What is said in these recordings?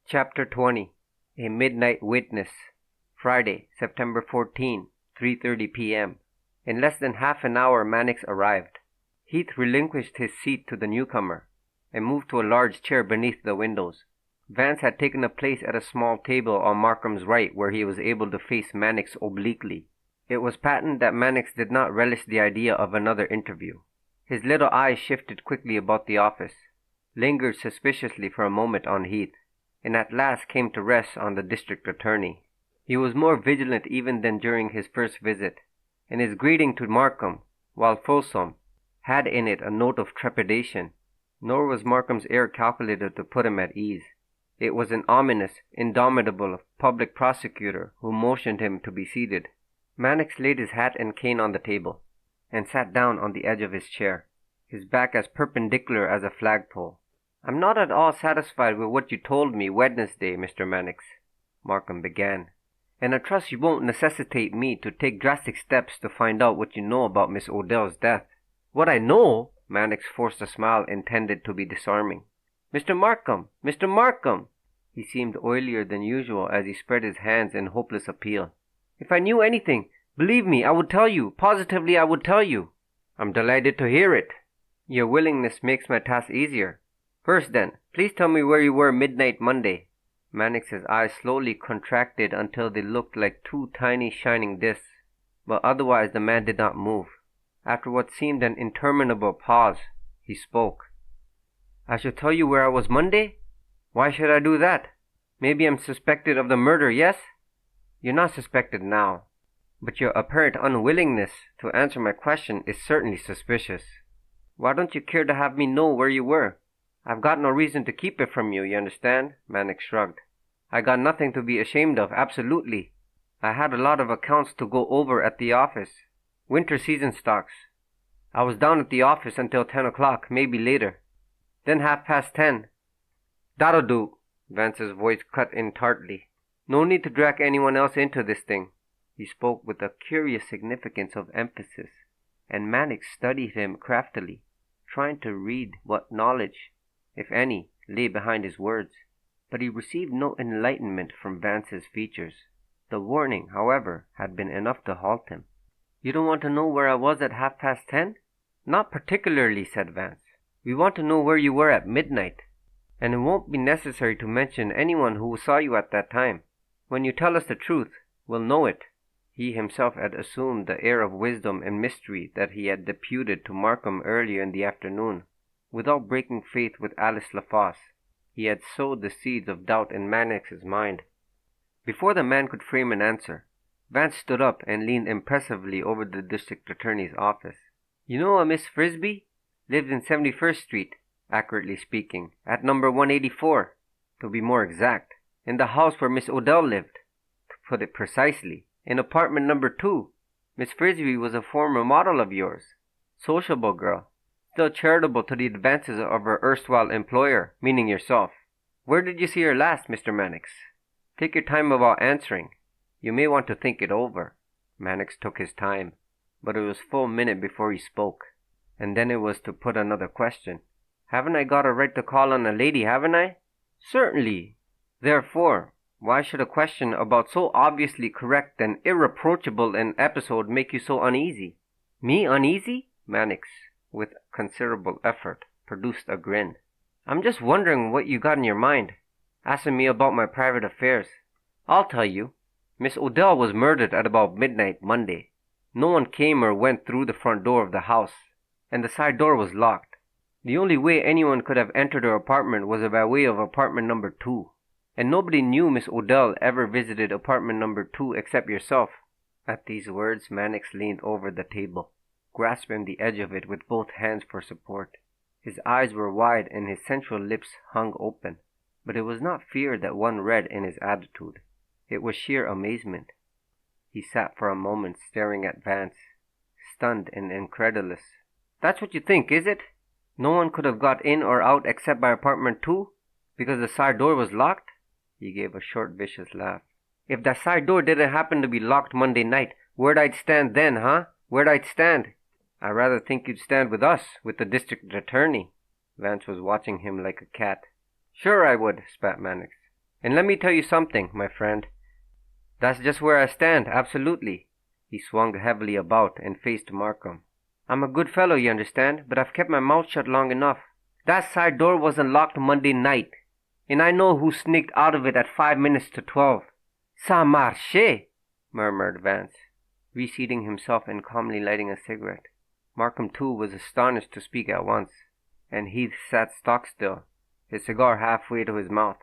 Chapter 20. A Midnight Witness. Friday, September 14, 3:30 p.m. In less than half an hour Mannix arrived. Heath relinquished his seat to the newcomer and moved to a large chair beneath the windows. Vance had taken a place at a small table on Markham's right where he was able to face Mannix obliquely. It was patent that Mannix did not relish the idea of another interview. His little eyes shifted quickly about the office, lingered suspiciously for a moment on Heath, and at last came to rest on the district attorney. He was more vigilant even than during his first visit, and his greeting to Markham, while fulsome, had in it a note of trepidation. Nor was Markham's air calculated to put him at ease. It was an ominous, indomitable public prosecutor who motioned him to be seated. Mannix laid his hat and cane on the table, and sat down on the edge of his chair, his back as perpendicular as a flagpole. "I'm not at all satisfied with what you told me Wednesday, Mr. Mannix," Markham began, "and I trust you won't necessitate me to take drastic steps to find out what you know about Miss Odell's death." "What I know?" Mannix forced a smile intended to be disarming. "Mr. Markham! Mr. Markham!" He seemed oilier than usual as he spread his hands in hopeless appeal. "If I knew anything, believe me, I would tell you. Positively, I would tell you." "I'm delighted to hear it. Your willingness makes my task easier. First then, please tell me where you were midnight Monday." Mannix's eyes slowly contracted until they looked like two tiny shining discs, but otherwise the man did not move. After what seemed an interminable pause, he spoke. "I shall tell you where I was Monday? Why should I do that? Maybe I'm suspected of the murder, yes?" "You're not suspected now, but your apparent unwillingness to answer my question is certainly suspicious. Why don't you care to have me know where you were?" "I've got no reason to keep it from you, you understand?" Mannix shrugged. "I got nothing to be ashamed of, absolutely. I had a lot of accounts to go over at the office. Winter season stocks. I was down at the office until 10 o'clock, maybe later. Then 10:30. "That'll do," Vance's voice cut in tartly. "No need to drag anyone else into this thing." He spoke with a curious significance of emphasis, and Mannix studied him craftily, trying to read what knowledge, if any, lay behind his words. But he received no enlightenment from Vance's features. The warning, however, had been enough to halt him. "You don't want to know where I was at 10:30? "Not particularly," said Vance. "We want to know where you were at midnight. And it won't be necessary to mention anyone who saw you at that time. When you tell us the truth, we'll know it." He himself had assumed the air of wisdom and mystery that he had deputed to Markham earlier in the afternoon. Without breaking faith with Alice LaFosse, he had sowed the seeds of doubt in Mannix's mind. Before the man could frame an answer, Vance stood up and leaned impressively over the district attorney's office. "You know a Miss Frisbee? Lived in 71st Street, accurately speaking, at number 184, to be more exact, in the house where Miss Odell lived. To put it precisely, in apartment number 2. Miss Frisbee was a former model of yours. Sociable girl, still charitable to the advances of her erstwhile employer, meaning yourself. Where did you see her last, Mr. Mannix? Take your time about answering. You may want to think it over." Mannix took his time, but it was full minute before he spoke, and then it was to put another question. "Haven't I got a right to call on a lady, haven't I?" "Certainly. Therefore, why should a question about so obviously correct and irreproachable an episode make you so uneasy?" "Me uneasy?" Mannix, with considerable effort, produced a grin. "I'm just wondering what you got in your mind, asking me about my private affairs. I'll tell you. Miss Odell was murdered at about midnight Monday. No one came or went through the front door of the house, and the side door was locked. The only way anyone could have entered her apartment was by way of apartment number 2, and nobody knew Miss Odell ever visited apartment number 2 except yourself." At these words, Mannix leaned over the table, grasping the edge of it with both hands for support. His eyes were wide and his sensual lips hung open, but it was not fear that one read in his attitude. It was sheer amazement. He sat for a moment staring at Vance, stunned and incredulous. "That's what you think, is it? No one could have got in or out except by apartment 2, because the side door was locked?" He gave a short, vicious laugh. "If that side door didn't happen to be locked Monday night, where'd I stand then, huh? Where'd I stand?" "I rather think you'd stand with us, with the district attorney." Vance was watching him like a cat. "Sure I would," spat Mannix. And let me tell you something, my friend. That's just where I stand, absolutely. He swung heavily about and faced Markham. I'm a good fellow, you understand, but I've kept my mouth shut long enough. That side door wasn't locked Monday night, and I know who sneaked out of it at 5 minutes to 12. Ça marche, murmured Vance, reseating himself and calmly lighting a cigarette. Markham, too, was astonished to speak at once, and Heath sat stock-still, his cigar halfway to his mouth.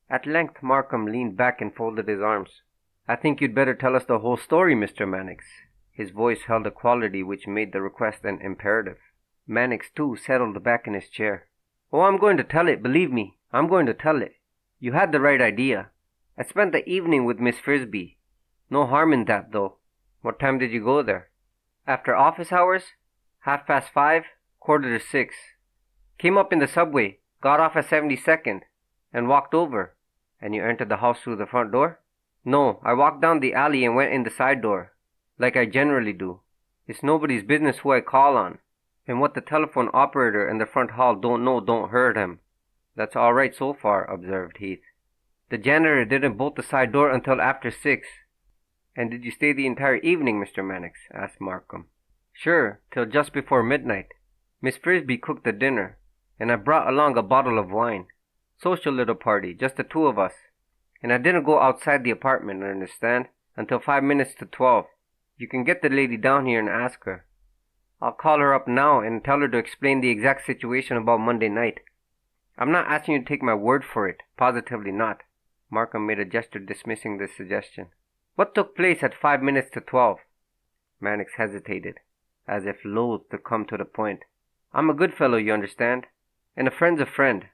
At length Markham leaned back and folded his arms. I think you'd better tell us the whole story, Mr. Mannix. His voice held a quality which made the request an imperative. Mannix, too, settled back in his chair. Oh, I'm going to tell it, believe me. I'm going to tell it. You had the right idea. I spent the evening with Miss Frisbee. No harm in that, though. What time did you go there? After office hours? 5:30, 5:45. Came up in the subway, got off at 72nd, and walked over. And you entered the house through the front door? No, I walked down the alley and went in the side door, like I generally do. It's nobody's business who I call on, and what the telephone operator in the front hall don't know don't hurt him. That's all right so far, observed Heath. The janitor didn't bolt the side door until after 6. And did you stay the entire evening, Mr. Mannix? Asked Markham. Sure, till just before midnight. Miss Frisbee cooked the dinner, and I brought along a bottle of wine. Social little party, just the two of us. And I didn't go outside the apartment, understand, until 5 minutes to 12. You can get the lady down here and ask her. I'll call her up now and tell her to explain the exact situation about Monday night. I'm not asking you to take my word for it, positively not. Markham made a gesture dismissing this suggestion. What took place at 5 minutes to 12? Mannix hesitated, as if loath to come to the point. I'm a good fellow, you understand, and a friend's a friend.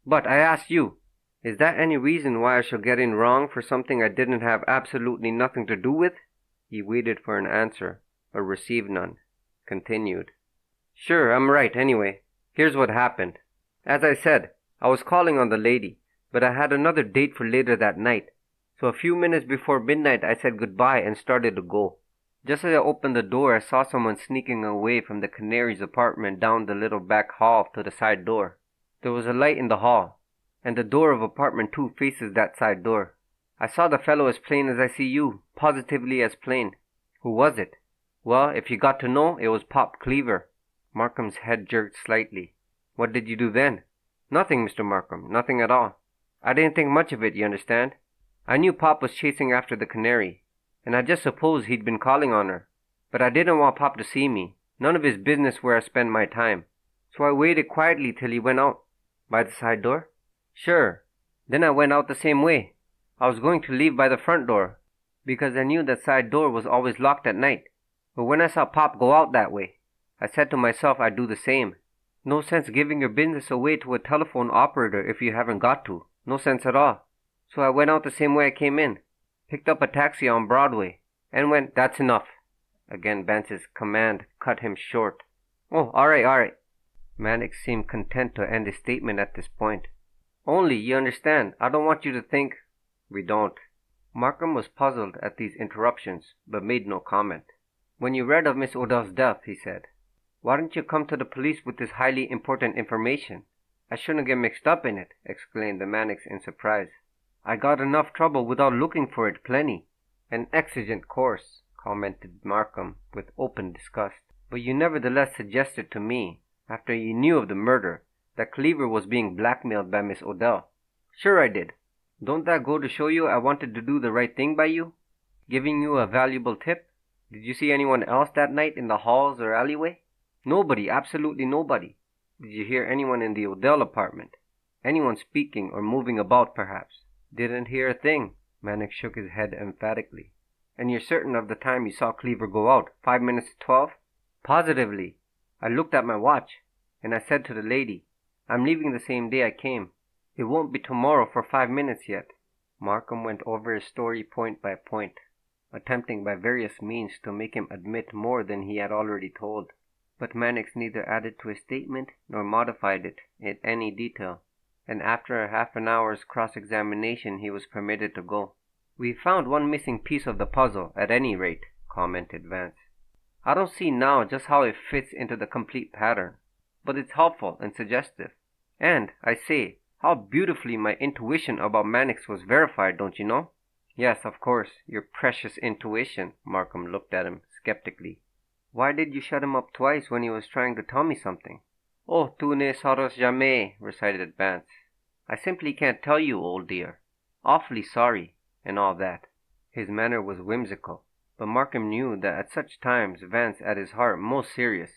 But I ask you, is that any reason why I shall get in wrong for something I didn't have absolutely nothing to do with? He waited for an answer, but received none. Continued. Sure, I'm right anyway. Here's what happened. As I said, I was calling on the lady, but I had another date for later that night. So a few minutes before midnight I said goodbye and started to go. Just as I opened the door, I saw someone sneaking away from the Canary's apartment down the little back hall to the side door. There was a light in the hall, and the door of apartment 2 faces that side door. I saw the fellow as plain as I see you, positively as plain. Who was it? Well, if you got to know, it was Pop Cleaver. Markham's head jerked slightly. What did you do then? Nothing, Mr. Markham, nothing at all. I didn't think much of it, you understand. I knew Pop was chasing after the Canary, and I just supposed he'd been calling on her. But I didn't want Pop to see me. None of his business where I spend my time. So I waited quietly till he went out. By the side door? Sure. Then I went out the same way. I was going to leave by the front door, because I knew that side door was always locked at night. But when I saw Pop go out that way, I said to myself I'd do the same. No sense giving your business away to a telephone operator if you haven't got to. No sense at all. So I went out the same way I came in, picked up a taxi on Broadway, and went, That's enough. Again Vance's command cut him short. Oh, all right. Mannix seemed content to end his statement at this point. Only, you understand, I don't want you to think... We don't. Markham was puzzled at these interruptions, but made no comment. When you read of Miss Odell's death, he said, why didn't you come to the police with this highly important information? I shouldn't get mixed up in it, exclaimed the Mannix in surprise. I got enough trouble without looking for it, plenty. An exigent course, commented Markham with open disgust. But you nevertheless suggested to me, after you knew of the murder, that Cleaver was being blackmailed by Miss Odell. Sure I did. Don't that go to show you I wanted to do the right thing by you? Giving you a valuable tip? Did you see anyone else that night in the halls or alleyway? Nobody, absolutely nobody. Did you hear anyone in the Odell apartment? Anyone speaking or moving about, perhaps? Didn't hear a thing. Mannix shook his head emphatically. And you're certain of the time you saw Cleaver go out, 5 minutes to 12? Positively. I looked at my watch, and I said to the lady, I'm leaving the same day I came. It won't be tomorrow for 5 minutes yet. Markham went over his story point by point, attempting by various means to make him admit more than he had already told. But Mannix neither added to his statement nor modified it in any detail, and after a half an hour's cross-examination he was permitted to go. We found one missing piece of the puzzle, at any rate, commented Vance. I don't see now just how it fits into the complete pattern, but it's helpful and suggestive. And, I say, How beautifully my intuition about Mannix was verified, don't you know? Yes, of course, your precious intuition. Markham looked at him skeptically. Why did you shut him up twice when he was trying to tell me something? Oh, tu ne sauras jamais, recited Vance. I simply can't tell you, old dear. Awfully sorry, and all that. His manner was whimsical, but Markham knew that at such times Vance at his heart most serious,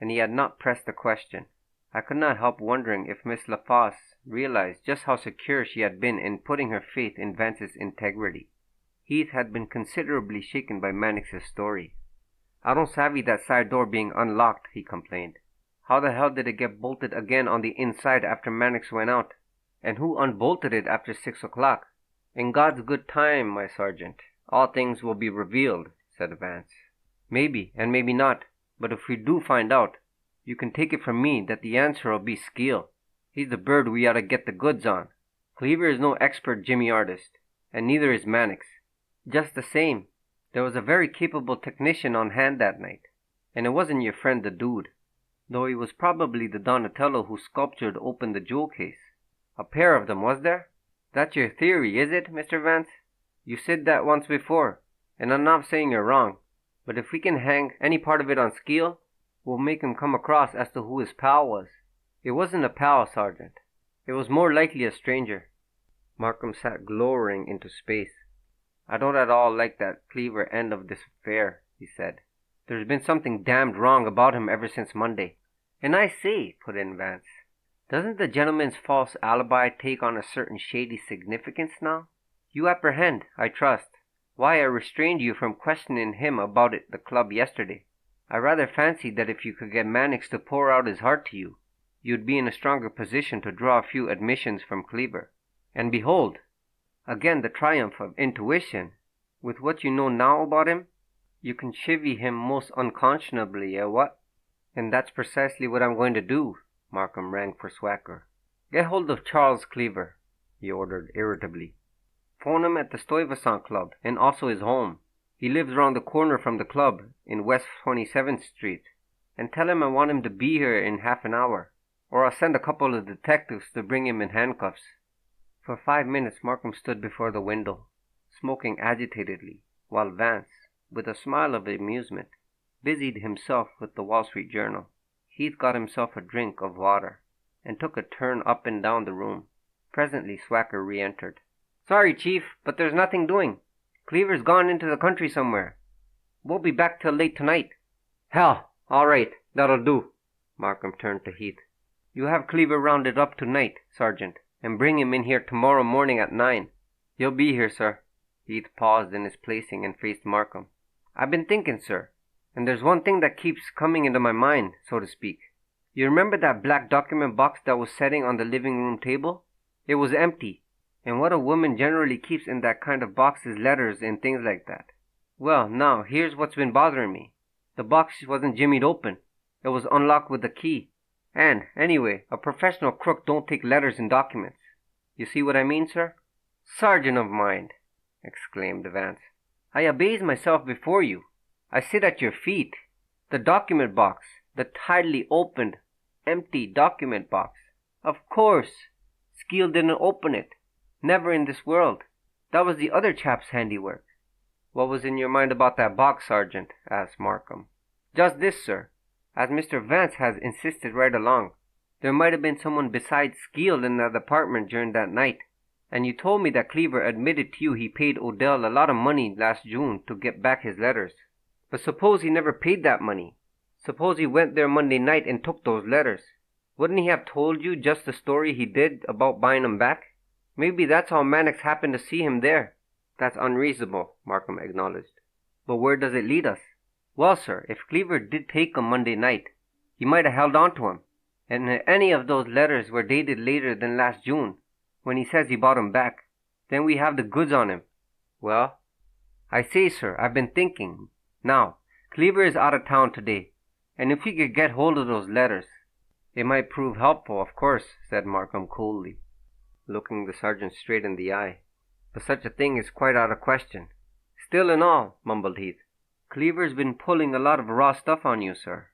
and he had not pressed the question. I could not help wondering if Miss LaFosse realized just how secure she had been in putting her faith in Vance's integrity. Heath had been considerably shaken by Mannix's story. I don't savvy that side door being unlocked, he complained. How the hell did it get bolted again on the inside after Mannix went out? And who unbolted it after 6 o'clock? In God's good time, my sergeant, all things will be revealed, said Vance. Maybe, and maybe not, but if we do find out, you can take it from me that the answer'll be skill. He's the bird we ought to get the goods on. Cleaver is no expert jimmy artist, and neither is Mannix. Just the same, there was a very capable technician on hand that night, and it wasn't your friend the dude, though he was probably the Donatello who sculptured open the jewel case. A pair of them, was there? That's your theory, is it, Mr. Vance? You said that once before, and I'm not saying you're wrong, but if we can hang any part of it on Skeel, we'll make him come across as to who his pal was. It wasn't a pal, Sergeant. It was more likely a stranger. Markham sat glowering into space. I don't at all like that Cleaver end of this affair, he said. There's been something damned wrong about him ever since Monday. And I say, put in Vance, doesn't the gentleman's false alibi take on a certain shady significance now? You apprehend, I trust, why I restrained you from questioning him about it at the club yesterday. I rather fancied that if you could get Mannix to pour out his heart to you, you'd be in a stronger position to draw a few admissions from Cleaver. And behold, again the triumph of intuition. With what you know now about him, you can chivvy him most unconscionably, what? And that's precisely what I'm going to do. Markham rang for Swacker. Get hold of Charles Cleaver, he ordered irritably. Phone him at the Stuyvesant Club, and also his home. He lives round the corner from the club, in West 27th Street. And tell him I want him to be here in half an hour, or I'll send a couple of detectives to bring him in handcuffs. For 5 minutes Markham stood before the window, smoking agitatedly, while Vance, with a smile of amusement, busied himself with the Wall Street Journal. Heath got himself a drink of water, and took a turn up and down the room. Presently Swacker re-entered. Sorry, Chief, but there's nothing doing. Cleaver's gone into the country somewhere. Won't be back till late tonight. Hell, all right, that'll do. Markham turned to Heath. You have Cleaver rounded up tonight, Sergeant, and bring him in here tomorrow morning at 9. He'll be here, sir. Heath paused in his placing and faced Markham. I've been thinking, sir, and there's one thing that keeps coming into my mind, so to speak. You remember that black document box that was sitting on the living room table? It was empty, and what a woman generally keeps in that kind of box is letters and things like that. Well, now, here's what's been bothering me. The box wasn't jimmied open. It was unlocked with a key. And, anyway, a professional crook don't take letters and documents. You see what I mean, sir? Sergeant of mine, exclaimed Vance. I abase myself before you. I sit at your feet. The document box, the tidily opened, empty document box. Of course, Skeel didn't open it. Never in this world. That was the other chap's handiwork. What was in your mind about that box, Sergeant? Asked Markham. Just this, sir. As Mr. Vance has insisted right along, there might have been someone besides Skeel in that apartment during that night. And you told me that Cleaver admitted to you he paid Odell a lot of money last June to get back his letters. But suppose he never paid that money. Suppose he went there Monday night and took those letters. Wouldn't he have told you just the story he did about buying them back? Maybe that's how Mannix happened to see him there. That's unreasonable, Markham acknowledged. But where does it lead us? Well, sir, if Cleaver did take 'em Monday night, he might have held on to 'em. And if any of those letters were dated later than last June, when he says he bought 'em back, then we have the goods on him. Well, I say, sir, I've been thinking. Now, Cleaver is out of town today, and if we could get hold of those letters, it might prove helpful, of course, said Markham coolly, looking the sergeant straight in the eye. But such a thing is quite out of question. Still and all, mumbled Heath, Cleaver's been pulling a lot of raw stuff on you, sir.